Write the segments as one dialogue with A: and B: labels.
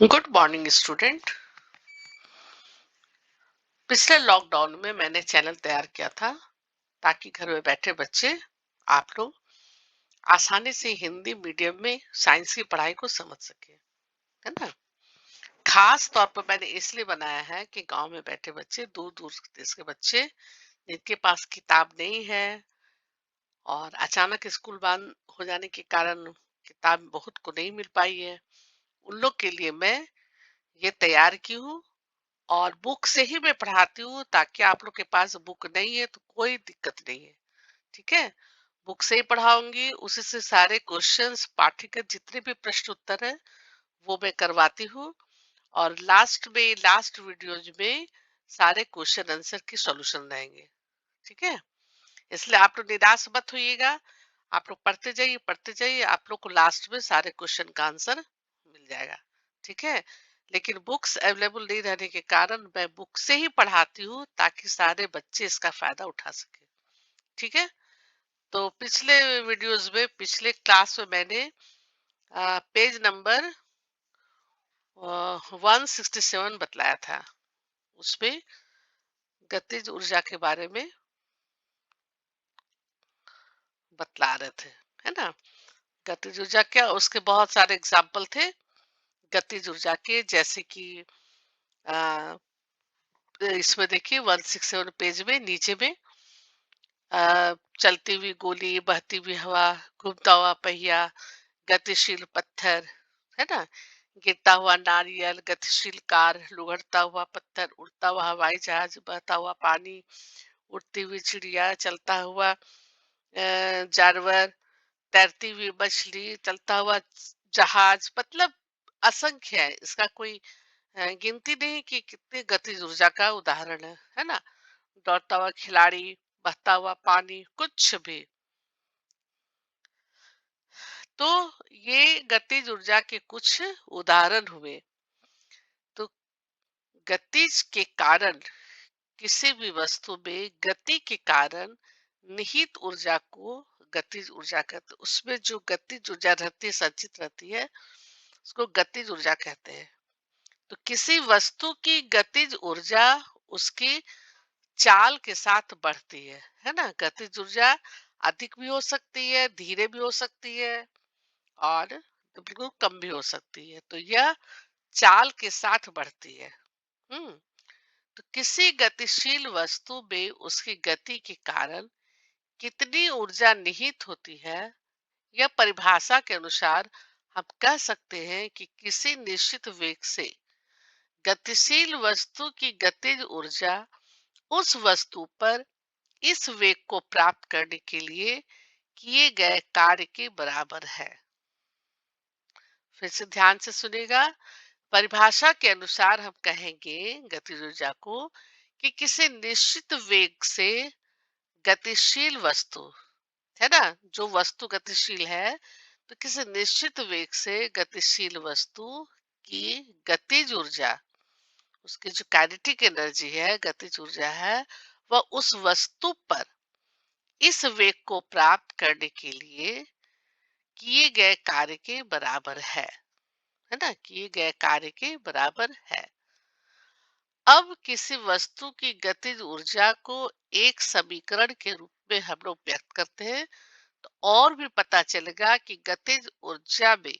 A: Good morning student. पिछले lockdown में मैंने चैनल तैयार किया था ताकि घर में बैठे बच्चे आप लोग आसानी से हिंदी मीडियम में साइंस की पढ़ाई को समझ सके, है ना। खास तौर पर मैंने इसलिए बनाया है कि गांव में बैठे बच्चे, दूर दूर देश के बच्चे जिनके पास किताब नहीं है और अचानक स्कूल बंद हो जाने के कारण किताब बहुत को नहीं मिल पाई है, उन लोग के लिए मैं ये तैयार की हूँ। और बुक से ही मैं पढ़ाती हूँ ताकि आप लोग के पास बुक नहीं है तो कोई दिक्कत नहीं है। ठीक है, बुक से ही पढ़ाऊंगी, उसी से सारे क्वेश्चंस पाठ्यक्रम जितने भी प्रश्न उत्तर है वो मैं करवाती हूँ। और लास्ट वीडियोज में सारे क्वेश्चन आंसर की सॉल्यूशन रहेंगे। ठीक है, इसलिए आप लोग निराश मत होइएगा, आप लोग पढ़ते जाइए, आप लोग को लास्ट में सारे क्वेश्चन का आंसर मिल जाएगा। ठीक है, लेकिन बुक्स अवेलेबल नहीं रहने के कारण मैं बुक से ही पढ़ाती हूँ ताकि सारे बच्चे इसका फायदा उठा सके। ठीक है, तो पिछले क्लास में मैंने पेज नंबर 167 बतलाया था। उसमें गतिज ऊर्जा के बारे में बतला रहे थे, है ना। गतिज ऊर्जा क्या, उसके बहुत सारे एग्जाम्पल थे गतिज ऊर्जा के, जैसे कि आ, इसमें देखिए 167 पेज में नीचे में चलती हुई गोली, बहती हुई हवा, घूमता हुआ पहिया, गतिशील पत्थर, है ना, गिरता हुआ नारियल, गतिशील कार, लुढ़कता हुआ पत्थर, उड़ता हुआ हवाई जहाज, बहता हुआ पानी, उड़ती हुई चिड़िया, चलता हुआ जानवर, तैरती हुई मछली, चलता हुआ जहाज। मतलब असंख्य है, इसका कोई गिनती नहीं कि कितने गतिज ऊर्जा का उदाहरण है ना। दौड़ता हुआ खिलाड़ी, बहता हुआ पानी, कुछ भी। तो ये गतिज ऊर्जा के कुछ उदाहरण हुए। तो गतिज के कारण, किसी भी वस्तु में गति के कारण निहित ऊर्जा को गतिज ऊर्जा कहते हैं। उसमें जो गतिज ऊर्जा रहती है, संचित रहती है, उसको गतिज ऊर्जा कहते हैं। तो किसी वस्तु की गतिज ऊर्जा उसकी चाल के साथ बढ़ती है ना। गतिज ऊर्जा अधिक भी हो सकती है, धीरे भी हो सकती है और बिल्कुल कम भी हो सकती है। तो यह चाल के साथ बढ़ती है। हम्म तो किसी गतिशील वस्तु में उसकी गति के कारण कितनी ऊर्जा निहित होती है, यह परिभाषा के अनुसार हम कह सकते हैं कि किसी निश्चित वेग से गतिशील वस्तु की गतिज ऊर्जा उस वस्तु पर इस वेग को प्राप्त करने के लिए किए गए कार्य के बराबर है। फिर से ध्यान से सुनेगा। परिभाषा के अनुसार हम कहेंगे गतिज ऊर्जा को कि किसी निश्चित वेग से गतिशील वस्तु, है ना, जो वस्तु गतिशील है, तो किसी निश्चित वेग से गतिशील वस्तु की गतिज ऊर्जा, उसकी जो काइनेटिक एनर्जी है, गतिज ऊर्जा है, वह उस वस्तु पर इस वेग को प्राप्त करने के लिए किए गए कार्य के बराबर है ना, किए गए कार्य के बराबर है। अब किसी वस्तु की गतिज ऊर्जा को एक समीकरण के रूप में हम लोग व्यक्त करते हैं, तो और भी पता चलेगा कि गतिज ऊर्जा में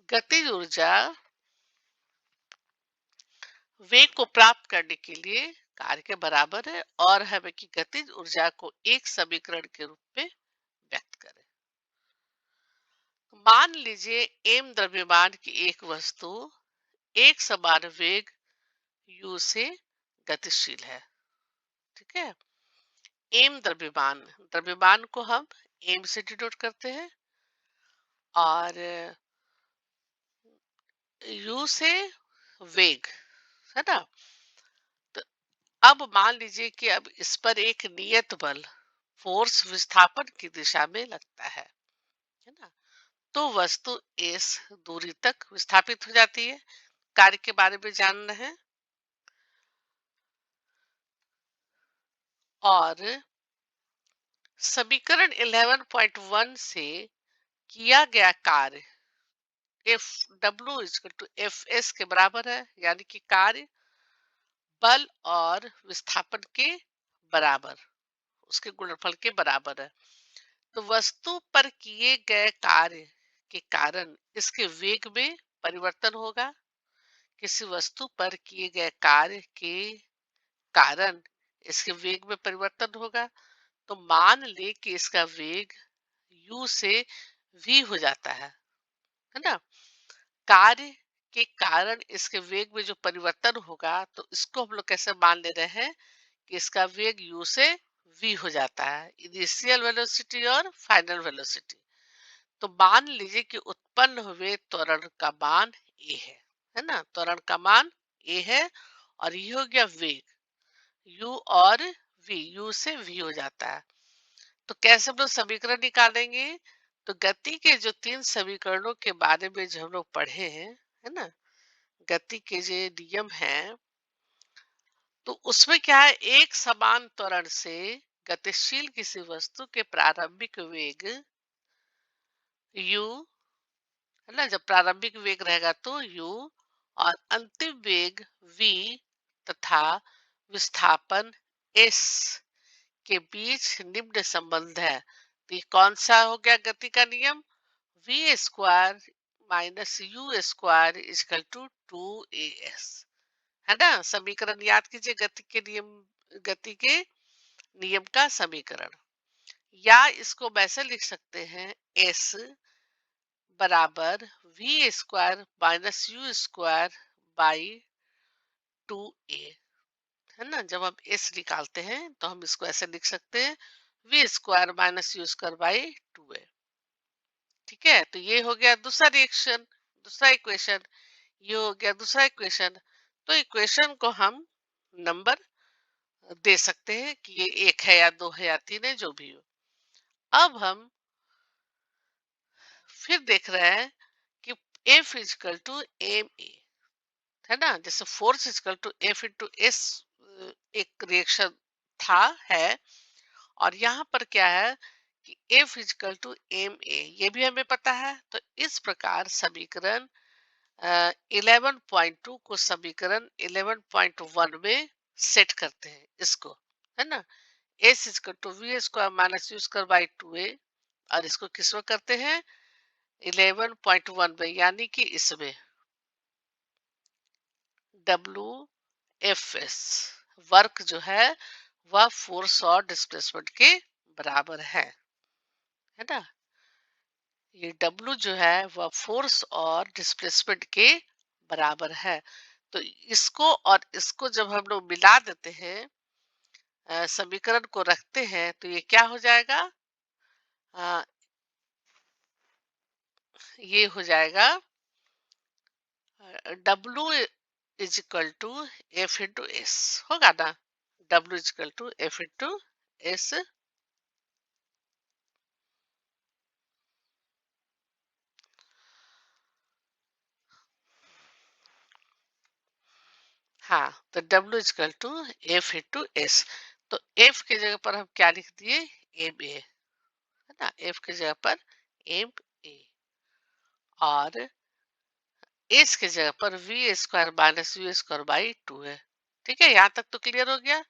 A: गतिज ऊर्जा वेग को प्राप्त करने के लिए कार्य के बराबर है, और हमें की गतिज ऊर्जा को एक समीकरण के रूप में व्यक्त करें। मान लीजिए एम द्रव्यमान की एक वस्तु एक समान वेग u से गतिशील है। ठीक है, एम द्रव्यमान, द्रव्यमान को हम एम से डिनोट करते हैं और u से वेग, है ना। तो अब मान लीजिए कि अब इस पर एक नियत बल, फोर्स, विस्थापन की दिशा में लगता है ना। तो वस्तु इस दूरी तक विस्थापित हो जाती है। कार्य के बारे में जानना है। और समीकरण 11.1 से किया गया कार्य F W equal to F S के बराबर है, यानी कि कार्य बल और विस्थापन के बराबर, उसके गुणनफल के बराबर है। तो वस्तु पर किए गए कार्य के कारण इसके वेग में परिवर्तन होगा। किसी वस्तु पर किए गए कार्य के कारण इसके वेग में परिवर्तन होगा। तो मान ले कि इसका वेग u से v हो जाता है ना। कार्य के कारण इसके वेग में जो परिवर्तन होगा, तो इसको हम लोग कैसे मान ले रहे हैं कि इसका वेग u से v हो जाता है, इनिशियल वेलोसिटी और फाइनल वेलोसिटी। तो मान लीजिए कि उत्पन्न हुए त्वरण का मान a है ना, त्वरण का मान a है और ये हो गया वेग u और v, u से v हो जाता है। तो कैसे हम लोग समीकरण निकालेंगे? तो गति के जो तीन समीकरणों के बारे में जो हम लोग पढ़े हैं, है ना, गति के जो नियम हैं, तो उसमें क्या है, एक समान त्वरण से गतिशील किसी वस्तु के प्रारंभिक वेग u, है ना, जब प्रारंभिक वेग रहेगा तो u और अंतिम वेग v तथा विस्थापन s के बीच निम्न संबंध है। तो ये कौन सा हो गया गति का नियम? v square minus you square equal to 2as, है ना। समीकरण याद कीजिए, गति के नियम, गति के नियम का समीकरण। या इसको वैसे लिख सकते हैं, s बराबर v square minus you square by 2a, है ना। जब हम s निकालते हैं तो हम इसको ऐसे लिख सकते हैं, v square minus you square by 2a। ठीक है, तो ये हो गया दूसरा रिएक्शन, दूसरा इक्वेशन। ये हो गया दूसरा इक्वेशन। तो इक्वेशन को हम नंबर दे सकते हैं कि ये एक है या दो है या तीन है, जो भी हो। अब हम फिर देख रहे हैं कि F equal to M A, है ना। जैसे force equal to F into S एक रिएक्शन था, है। और यहाँ पर क्या है कि F equal to M A, ये भी हमें पता है। तो इस प्रकार समीकरण 11.2 को समीकरण 11.1 में सेट करते हैं इसको, है ना। S is equal to V square minus you square by 2a, और इसको किस में करते हैं? 11.1 में, यानी कि इसमें डब्ल्यू एफ एस वर्क जो है वह फोर्स और डिस्प्लेसमेंट के बराबर है ना। ये डब्ल्यू जो है वह फोर्स और डिस्प्लेसमेंट के बराबर है। तो इसको और इसको जब हम लोग मिला देते हैं, समीकरण को रखते हैं, तो ये क्या हो जाएगा? अ, ये हो जाएगा W is equal to F into S, होगा ना। W is equal to F into S. हाँ, तो W is equal to F into S. तो एफ की जगह पर हम क्या लिख दिए? एम ए, है ना। एफ की जगह पर एम ए, और एस की जगह पर V square minus you square by 2 है। ठीक है, यहाँ तक तो क्लियर हो गया।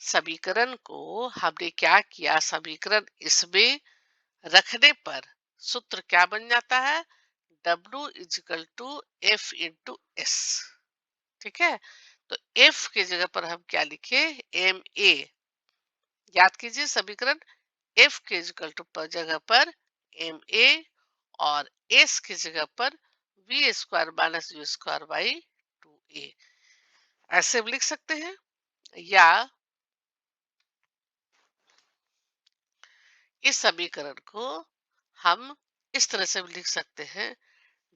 A: समीकरण को हमने क्या किया, समीकरण इसमें रखने पर सूत्र क्या बन जाता है? W is equal to F into S. ठीक है, तो एफ की जगह पर हम क्या लिखे? M A. याद कीजिए समीकरण, एफ के इजिकल टू पर जगह पर एम ए, और एस की जगह पर V square minus you square by 2a, ऐसे भी लिख सकते हैं। या इस समीकरण को हम इस तरह से भी लिख सकते हैं,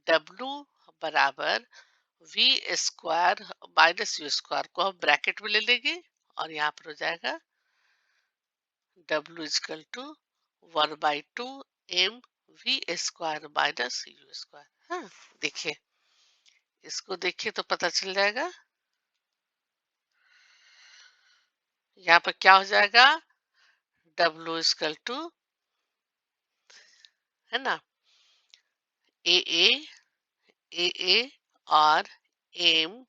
A: W बराबर V square minus you square को हम ब्रैकेट में ले लेंगे, और यहाँ पर हो जाएगा W is equal to 1/2 M V square minus you square. हाँ, देखिए, इसको देखिए तो पता चल जाएगा। यहाँ पर क्या हो जाएगा, डब्ल्यू इजकल टू, है ना, ए ए, ए ए और M,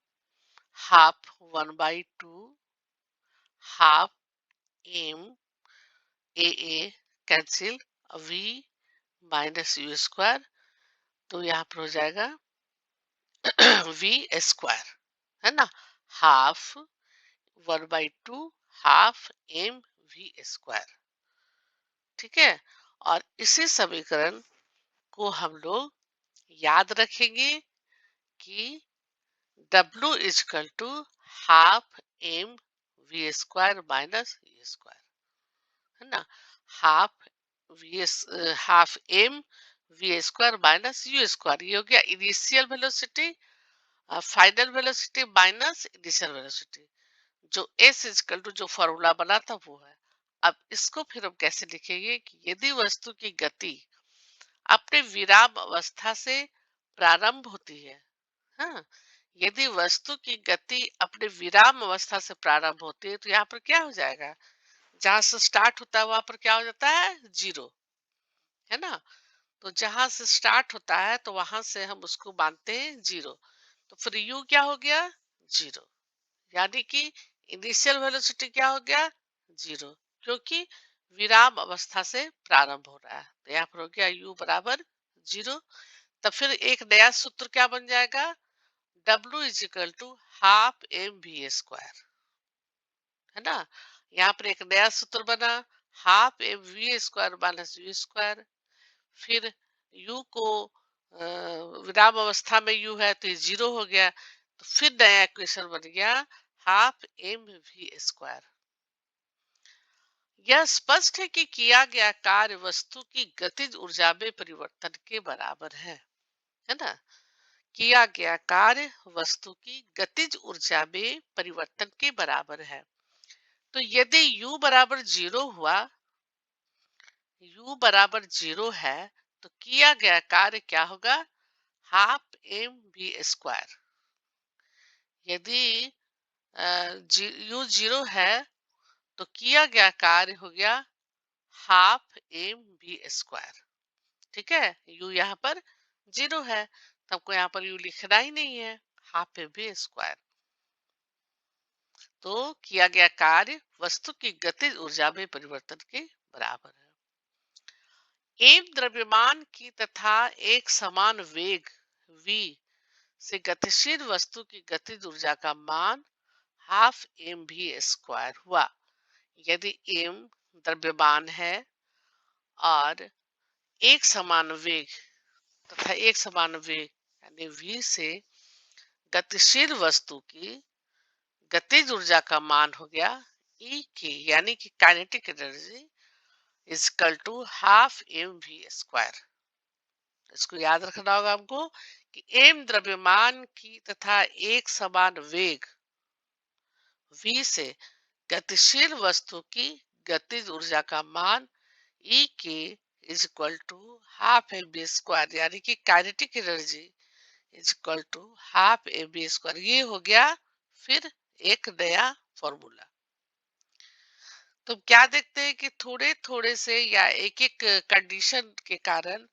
A: half 1/2, half M, A A cancel, V minus you square, तो यहाँ पर हो जाएगा वी स्क्वायर, है ना, half 1/2, half M V square. ठीक है, और इसी समीकरण को हम लोग याद रखेंगे कि W is equal to half M V square minus you square, है ना, half V, half M V square minus you square, ये हो गया initial velocity, final velocity minus initial velocity, जो एस इजकल टू जो फॉर्मूला बना था वो है। अब इसको फिर हम कैसे लिखेंगे कि यदि वस्तु की गति अपने विराम अवस्था से प्रारंभ होती है, हाँ, यदि वस्तु की गति अपने विराम अवस्था से प्रारंभ होती है तो यहाँ पर क्या हो जाएगा, जहां से स्टार्ट होता है वहां पर क्या हो जाता है, जीरो, है ना, तो जहां से स्टार्ट होता है तो वहां से हम उसको मानते हैं जीरो, तो फिर यू क्या हो गया, जीरो, यानी कि इनिशियल वेलोसिटी क्या हो गया, जीरो, क्योंकि विराम अवस्था से प्रारंभ हो रहा है, तो यहाँ पर हो गया यू बराबर जीरो। तब फिर एक नया सूत्र क्या बन जाएगा, W is equal to half M V square, है ना, यहाँ पर एक नया सूत्र बना, half M V square minus you square, फिर u को विराम अवस्था में u है तो ये जीरो हो गया, तो फिर नया इक्वेशन बन गया हाफ एम वी स्क्वायर। यह स्पष्ट है कि किया गया कार्य वस्तु की गतिज ऊर्जा में परिवर्तन के बराबर है ना, किया गया कार्य वस्तु की गतिज ऊर्जा में परिवर्तन के बराबर है। तो यदि u बराबर जीरो हुआ, u बराबर जीरो है, तो किया गया कार्य क्या होगा, हाफ एम वी स्क्वायर। यदि u जीरो है तो किया गया कार्य हो गया हाफ एम वी स्क्वायर। ठीक है, u यहाँ पर जीरो है तो हमको यहाँ पर u लिखना ही नहीं है, हाफ एम वी स्क्वायर। तो किया गया कार्य वस्तु की गतिज ऊर्जा में परिवर्तन के बराबर है। एक द्रव्यमान की तथा एक समान वेग v से गतिशील वस्तु की गतिज ऊर्जा का मान हाफ एम वी स्क्वायर हुआ। यदि m द्रव्यमान है और एक समान वेग तथा एक समान वेग यानी v से गतिशील वस्तु की गतिज ऊर्जा का मान हो गया E की, यानी कि kinetic energy is equal to half M V square. इसको याद रखना होगा हमको कि एम द्रव्यमान की तथा एक समान वेग v से गतिशील वस्तु की गतिज ऊर्जा का मान E के is equal to half M B square, यानी कि kinetic energy is equal to half M B square. ये हो गया फिर एक नया फॉर्मूला। तो क्या देखते हैं कि थोड़े थोड़े से या एक एक कंडीशन के कारण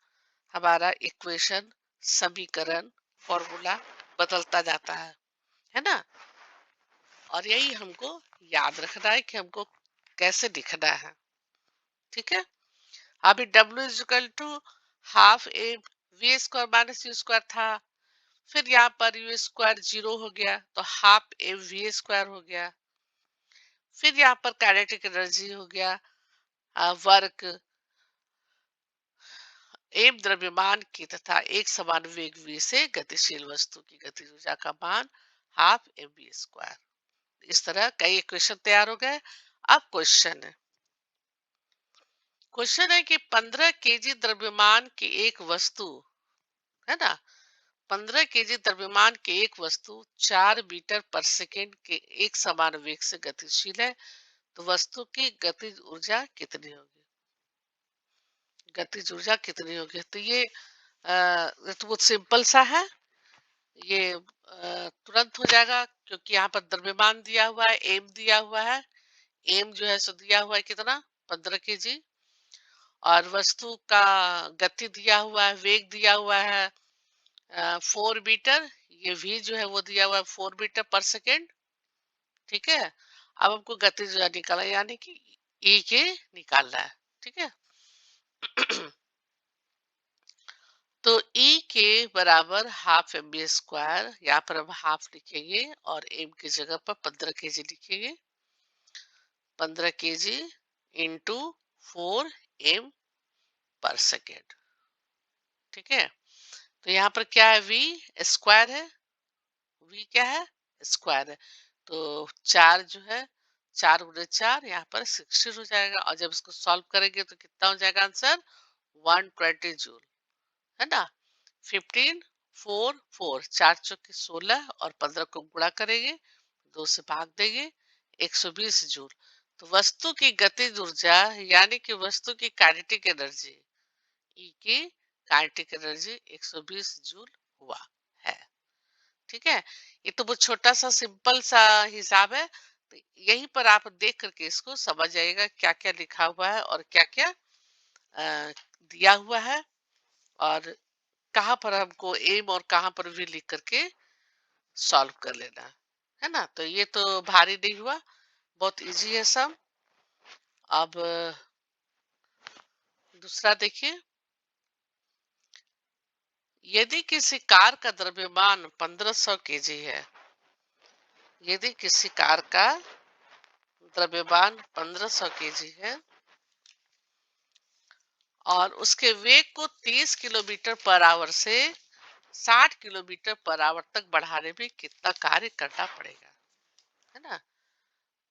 A: हमारा इक्वेशन, समीकरण, फॉर्मूला बदलता जाता है ना, और यही हमको याद रखना है कि हमको कैसे लिखना है। ठीक है, अभी W is equal to half A V square minus you square था, फिर यहाँ पर यू स्क्वायर जीरो हो गया तो हाफ ए वी स्क्वायर हो गया, फिर यहाँ पर काइनेटिक एनर्जी हो गया वर्क एम द्रव्यमान की तथा एक समान वेग v से गतिशील वस्तु की गतिज ऊर्जा का मान हाफ एम वी स्क्वायर। इस तरह कई इक्वेशन तैयार हो गए। अब क्वेश्चन है, क्वेश्चन है कि 15 केजी द्रव्यमान की एक वस्तु, है ना, 15 केजी द्रव्यमान की एक वस्तु 4 मीटर पर सेकेंड के एक समान वेग से गतिशील है, तो वस्तु की गतिज ऊर्जा कितनी होगी, गतिज ऊर्जा कितनी होगी। तो ये तो बहुत सिंपल सा है, ये तुरंत हो जाएगा क्योंकि यहाँ पर द्रव्यमान दिया हुआ है, एम दिया हुआ है, एम जो है सो दिया हुआ है कितना, 15 kg। और वस्तु का गति दिया हुआ है, वेग दिया हुआ है 4 मीटर। ये वी जो है वो दिया हुआ है 4 मीटर पर सेकेंड। ठीक है। अब हमको गति जो है निकालना है, यानी कि ई के निकालना है। ठीक है। तो ई के बराबर हाफ एम बी स्क्वायर, यहाँ पर हम हाफ लिखेंगे और एम की जगह पर 15 kg लिखेंगे। 15 kg इंटू 4 m/सेकेंड। ठीक है। तो यहाँ पर क्या है, वी स्क्वायर है। वी क्या है, स्क्वायर है। तो 4 जो है, 4 × 4 यहाँ पर 16 हो जाएगा। और जब इसको सॉल्व करेंगे तो कितना हो जाएगा आंसर, 120 जूल, है ना। 15 4 4, 4 × 4 = 16 और 15 को गुणा करेंगे, 2 से भाग देंगे, 120 जूल। तो वस्तु की गतिज ऊर्जा यानी कि वस्तु की काइनेटिक एनर्जी, ई की काइनेटिक एनर्जी 120 जूल हुआ है। ठीक है। ये तो बहुत छोटा सा सिंपल सा हिसाब है। तो यहीं पर आप देख करके इसको समझ जाइएगा क्या क्या लिखा हुआ है और क्या क्या दिया हुआ है, और कहाँ पर हमको एम और कहाँ पर भी लिख करके सॉल्व कर लेना है ना। तो ये तो भारी नहीं हुआ, बहुत इजी है सब। अब दूसरा देखिए, यदि किसी कार का द्रव्यमान 1500 kg है, यदि किसी कार का द्रव्यमान 1500 kg है और उसके वेग को 30 km/h से 60 km/h तक बढ़ाने में कितना कार्य करना पड़ेगा, है ना।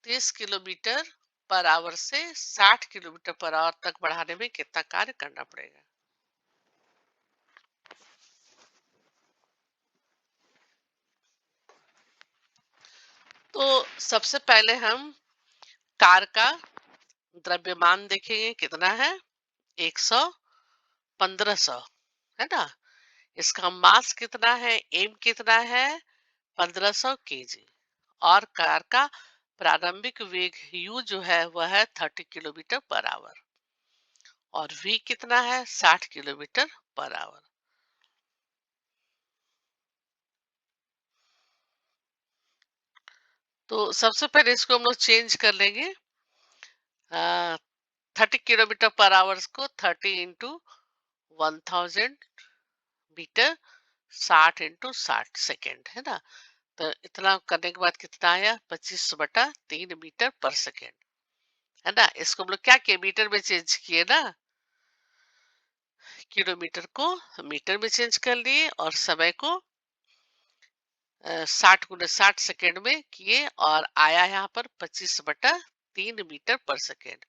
A: 30 km/h से 60 km/h तक बढ़ाने में कितना कार्य करना पड़ेगा। तो सबसे पहले हम कार का द्रव्यमान देखेंगे कितना है, 100 1500, है ना। इसका मास कितना है, एम कितना है, 1500 kg। और कार का प्रारंभिक वेग u जो है वह है 30 km/h और v कितना है, 60 km/h। तो सबसे पहले इसको हम लोग चेंज कर लेंगे। 30 km/h को 30 × 1000 मीटर, 60 × 60 सेकेंड, है ना। तो इतना करने के बाद कितना आया, 25/3 मीटर पर सेकेंड, है ना। इसको हम लोग क्या किए, मीटर में चेंज किए ना, किलोमीटर को मीटर में चेंज कर लिए और समय को 60 × 60 सेकेंड में किए और आया यहाँ पर 25/3 मीटर पर सेकेंड।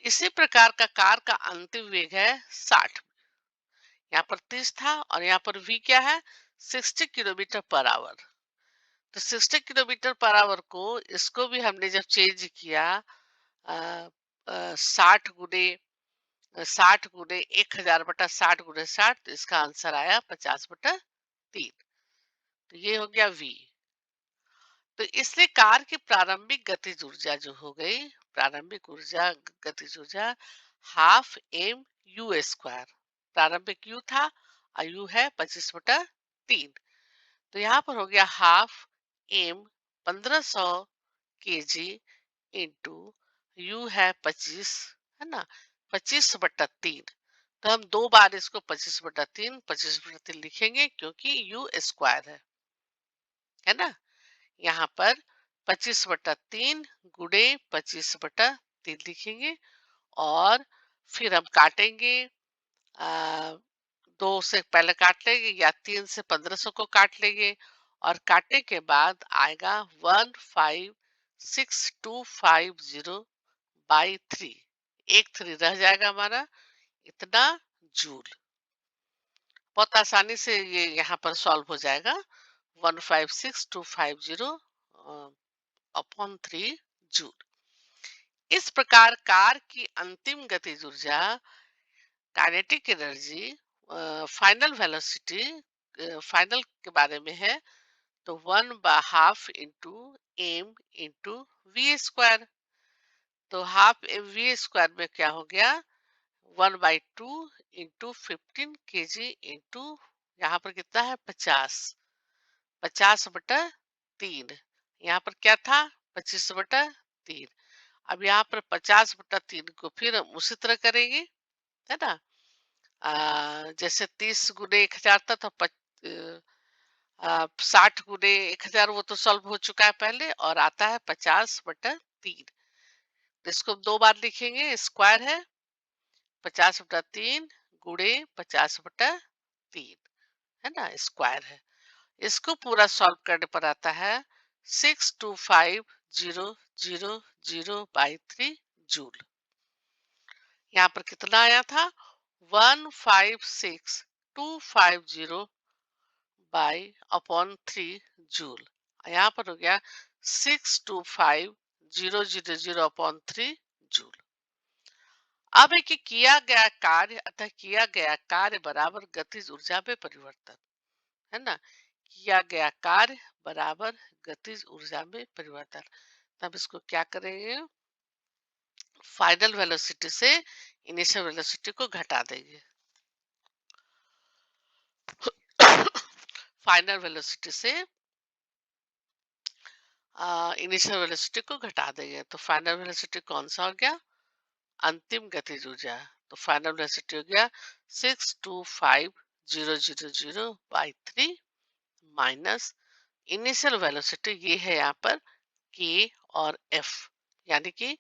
A: इसी प्रकार का कार का अंतिम वेग है 60। यहाँ पर 30 था और यहाँ पर v क्या है, 60 km/h। तो 60 km/h को इसको भी हमने जब चेंज किया 60 × 60 × 1000/60 तो इसका आंसर आया 50/3। तो ये हो गया v। तो इसलिए कार की प्रारंभिक गतिज ऊर्जा जो हो गई, प्रारंभिक ऊर्जा गतिज ऊर्जा हाफ एम यू स्क्वायर, प्रारंभिक यू था और यू है 25/3। तो यहाँ पर हो गया half M 1500 kg into U है 25, है ना, 25/3। तो हम दो बार इसको 25/3 लिखेंगे क्योंकि यू स्क्वायर है ना। यहाँ पर 25/3 गुणे 25/3 लिखेंगे और फिर हम काटेंगे। आ, 2 से पहले काट लेंगे या 3 से 1500 को काट लेंगे और काटने के बाद आएगा 156,250/3। एक 3 रह जाएगा हमारा, इतना जूल। बहुत आसानी से ये यहाँ पर सॉल्व हो जाएगा। 156,250/3 जूल। इस प्रकार कार की अंतिम गतिज ऊर्जा kinetic energy final velocity, final के बारे में है, तो 1/2 into M into V square. तो हाफ एम वी स्क्वायर में क्या हो गया, 1/2 इंटू 15 kg इंटू यहाँ पर कितना है 50, 50/3। यहाँ पर क्या था 25/3। अब यहाँ पर 50/3 को फिर हम उसी तरह करेंगे, है ना। जैसे 30 × 1,000 था तो 60 × 1,000 वो तो सॉल्व हो चुका है पहले, और आता है 50/3। इसको 2 बार लिखेंगे, स्क्वायर है 50/3 गुणे 50/3, है ना, स्क्वायर है। इसको पूरा सॉल्व करने पर आता है 625,000/3 जूल। यहाँ पर कितना आया था 156,250/3 जूल। यहाँ पर हो गया 625,000/3 जूल। अब है कि किया गया कार्य अतः किया गया कार्य बराबर गतिज ऊर्जा में परिवर्तन, है ना। किया गया कार्य बराबर गतिज ऊर्जा में परिवर्तन। तब इसको क्या करेंगे, फाइनल वेलोसिटी से इनिशियल वेलोसिटी को घटा देंगे। फाइनल वेलोसिटी से इनिशियल वेलोसिटी को घटा देंगे, तो फाइनल वेलोसिटी कौन सा हो गया, अंतिम गतिज ऊर्जा। तो फाइनल वेलोसिटी हो गया 625,000/3 माइनस इनिशियल वेलोसिटी, ये है यहाँ पर के और एफ, यानी कि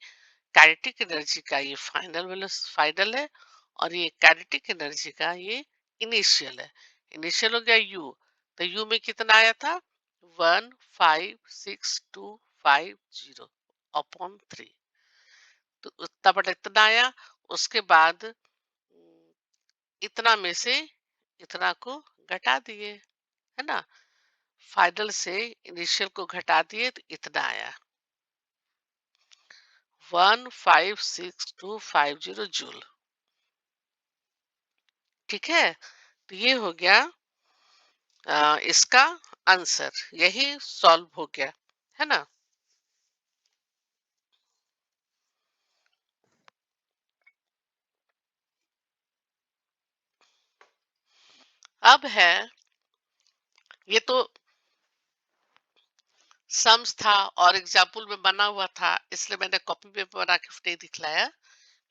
A: काइनेटिक एनर्जी का ये फाइनल है, और ये काइनेटिक एनर्जी का ये इनिशियल है। इनिशियल हो गया यू, तो यू में कितना आया था 156,250/3, तो उतना बड़ा इतना आया। उसके बाद इतना में से इतना को घटा दिए, है ना, फाइनल से इनिशियल को घटा दिए तो इतना आया 156,250 जूल। ठीक है, तो ये हो गया इसका आंसर, यही सॉल्व हो गया, है ना। अब है, ये तो सम्स था और एग्जाम्पल में बना हुआ था, इसलिए मैंने कॉपी पे बना के नहीं दिखलाया,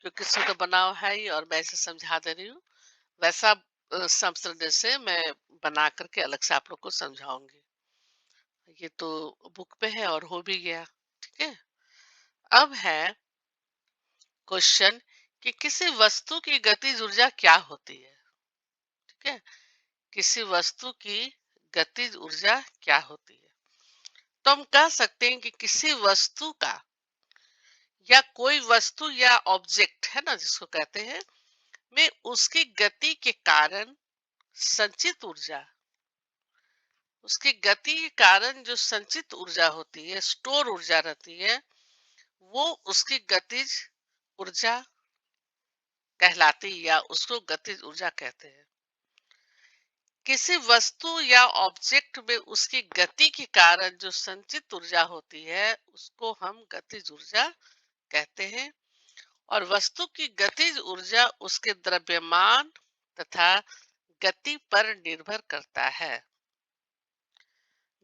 A: क्योंकि इससे तो बना हुआ है ही और मैं इसे समझा दे रही हूँ। वैसा समझने से मैं बना करके अलग से आप लोग को समझाऊंगी। ये तो बुक पे है और हो भी गया। ठीक है, अब है क्वेश्चन कि किसी वस्तु की गतिज ऊर्जा क्या होती है। ठीक है, किसी वस्तु की गतिज ऊर्जा क्या होती है। तो हम कह सकते हैं कि किसी वस्तु का या कोई वस्तु या ऑब्जेक्ट, है ना, जिसको कहते हैं, में उसकी गति के कारण संचित ऊर्जा, उसकी गति के कारण जो संचित ऊर्जा होती है, स्टोर ऊर्जा रहती है, वो उसकी गतिज ऊर्जा कहलाती है या उसको गतिज ऊर्जा कहते हैं। किसी वस्तु या ऑब्जेक्ट में उसकी गति के कारण जो संचित ऊर्जा होती है उसको हम गतिज ऊर्जा कहते हैं। और वस्तु की गतिज ऊर्जा उसके द्रव्यमान तथा गति पर निर्भर करता है।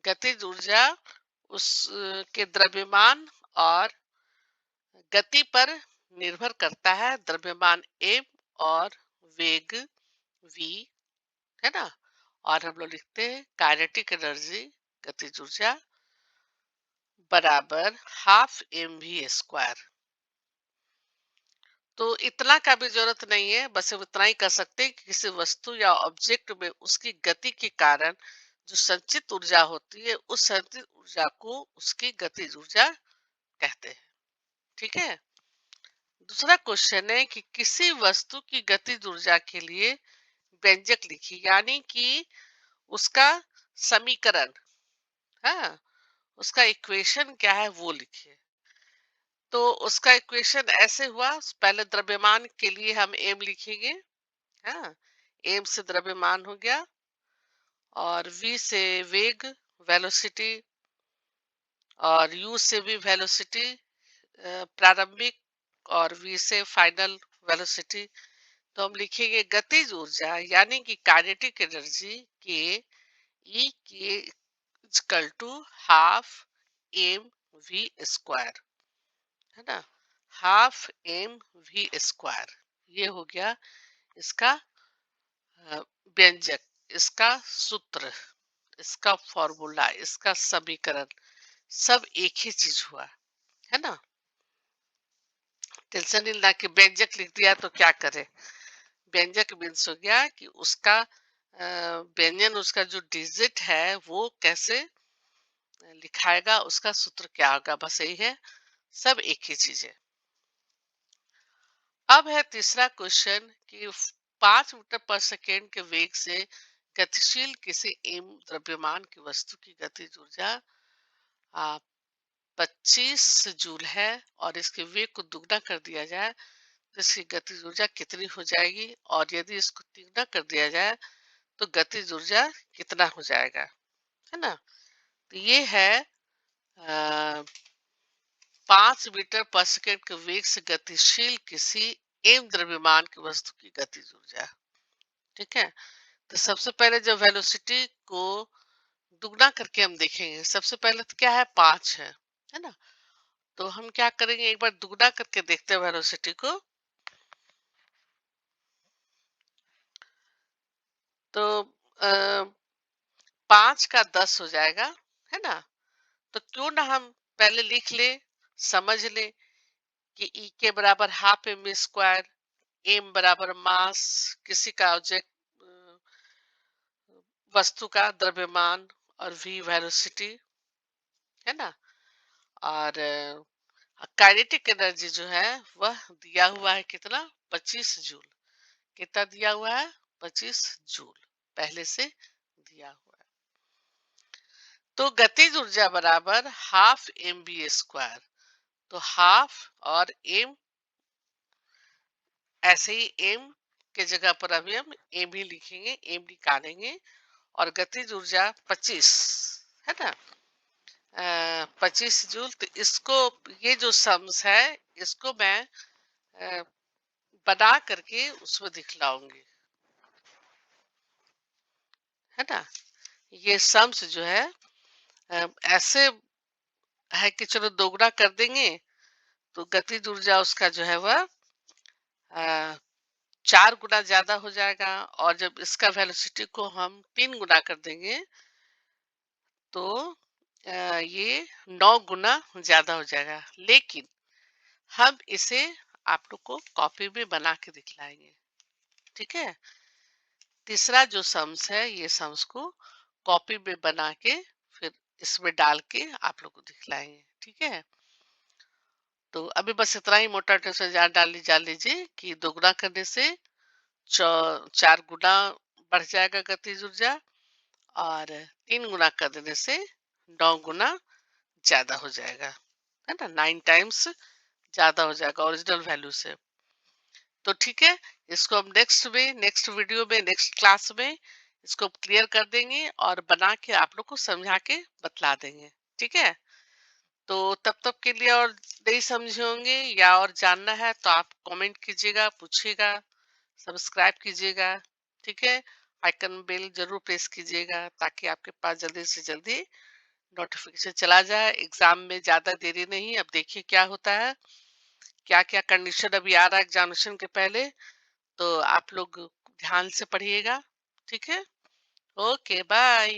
A: गतिज ऊर्जा उसके द्रव्यमान और गति पर निर्भर करता है। द्रव्यमान m और वेग v, है ना। और हम लोग लिखते हैं काइनेटिक एनर्जी, गतिज ऊर्जा बराबर हाफ एम वी स्क्वायर। तो इतना का भी जरूरत नहीं है, बस हम इतना ही कर सकते हैं कि किसी वस्तु या ऑब्जेक्ट में उसकी गति के कारण जो संचित ऊर्जा होती है उस संचित ऊर्जा को उसकी गतिज ऊर्जा कहते हैं। ठीक है, दूसरा क्वेश्चन है कि किसी वस्तु की गतिज ऊर्जा के लिए व्यंजक लिखिए, यानी कि उसका समीकरण, हाँ, उसका इक्वेशन क्या है वो लिखिए। तो उसका इक्वेशन ऐसे हुआ, पहले द्रव्यमान के लिए हम एम लिखेंगे, हाँ, एम से द्रव्यमान हो गया, और वी से वेग वेलोसिटी, और यू से भी वेलोसिटी प्रारंभिक और वी से फाइनल वेलोसिटी। तो हम लिखेंगे गतिज ऊर्जा यानी कि काइनेटिक एनर्जी के ई के equal to half M V square, है ना। हाफ एम वी स्क्वायर, ये हो गया इसका व्यंजक, इसका सूत्र, इसका फॉर्मूला, इसका समीकरण, सब एक ही चीज हुआ, है ना। टेंशन नहीं ना कि व्यंजक लिख दिया तो क्या करे। व्यंजक मीन्स हो गया कि उसका व्यंजन, उसका जो डिजिट है वो कैसे लिखाएगा, उसका सूत्र क्या होगा, बस यही है, सब एक ही चीज है। अब है तीसरा क्वेश्चन कि 5 मीटर पर सेकेंड के वेग से गतिशील किसी एम द्रव्यमान की वस्तु की गतिज ऊर्जा 25 जूल है और इसके वेग को दुगना कर दिया जाए तो इसकी गतिज ऊर्जा कितनी हो जाएगी, और यदि इसको तिगुना कर दिया जाए तो गतिज ऊर्जा कितना हो जाएगा, है ना। तो ये है 5 मीटर पर सेकेंड के वेग से गतिशील किसी एम द्रव्यमान की वस्तु की गतिज ऊर्जा। ठीक है। तो सबसे पहले जब वेलोसिटी को दुगना करके हम देखेंगे, सबसे पहले तो क्या है, 5 है ना। तो हम क्या करेंगे, एक बार दुगना करके देखते हैं वेलोसिटी को। तो 5 का 10 हो जाएगा, है ना। तो क्यों ना हम पहले लिख ले, समझ ले कि ई के बराबर हाफ एम स्क्वायर, एम बराबर मास किसी का ऑब्जेक्ट, वस्तु का द्रव्यमान, और वी वेलोसिटी, है ना। और काइनेटिक एनर्जी जो है वह दिया हुआ है कितना, 25 जूल। कितना दिया हुआ है, 25 जूल पहले से दिया हुआ है। तो गतिज ऊर्जा बराबर हाफ एम बी स्क्वायर। तो हाफ और एम, ऐसे ही एम के जगह पर अभी हम एम ही लिखेंगे, एम निकालेंगे, और गतिज ऊर्जा 25, है ना। 25 जूल। तो इसको, ये जो सम्स है इसको मैं अ, बना करके उसमें दिखलाऊंगी, है ना। ये सम्स जो है ऐसे है कि चलो दोगुना कर देंगे तो गतिज ऊर्जा उसका जो है वह 4 गुना ज्यादा हो जाएगा, और जब इसका वेलोसिटी को हम 3 गुना कर देंगे तो ये 9 गुना ज्यादा हो जाएगा। लेकिन हम इसे आप लोग को कॉपी में बना के दिखलाएंगे, ठीक है। तीसरा जो सम्स है, ये सम्स को कॉपी में बना के फिर इसमें डाल के आप लोग को दिखलाएंगे, ठीक है। तो अभी बस इतना ही मोटा टेंशन जान लीजिए कि दोगुना करने से 4 गुना बढ़ जाएगा गतिज ऊर्जा, और 3 गुना कर देने से 9 गुना ज्यादा हो जाएगा, है ना। 9 टाइम्स ज्यादा हो जाएगा ओरिजिनल वैल्यू से। तो ठीक है, इसको हम नेक्स्ट वीडियो में, नेक्स्ट क्लास में इसको क्लियर कर देंगे और बना के आप लोग को समझा के बतला देंगे, ठीक है। तो तब तक के लिए, और नहीं समझे होंगे या और जानना है तो आप कमेंट कीजिएगा, पूछिएगा, सब्सक्राइब कीजिएगा, ठीक है। आइकन बेल जरूर प्रेस कीजिएगा ताकि आपके पास जल्दी से जल्दी नोटिफिकेशन चला जाए। एग्जाम में ज्यादा देरी नहीं, अब देखिए क्या होता है, क्या क्या कंडीशन अभी आ रहा है एग्जामिनेशन के पहले। तो आप लोग ध्यान से पढ़िएगा, ठीक है। Okay bye.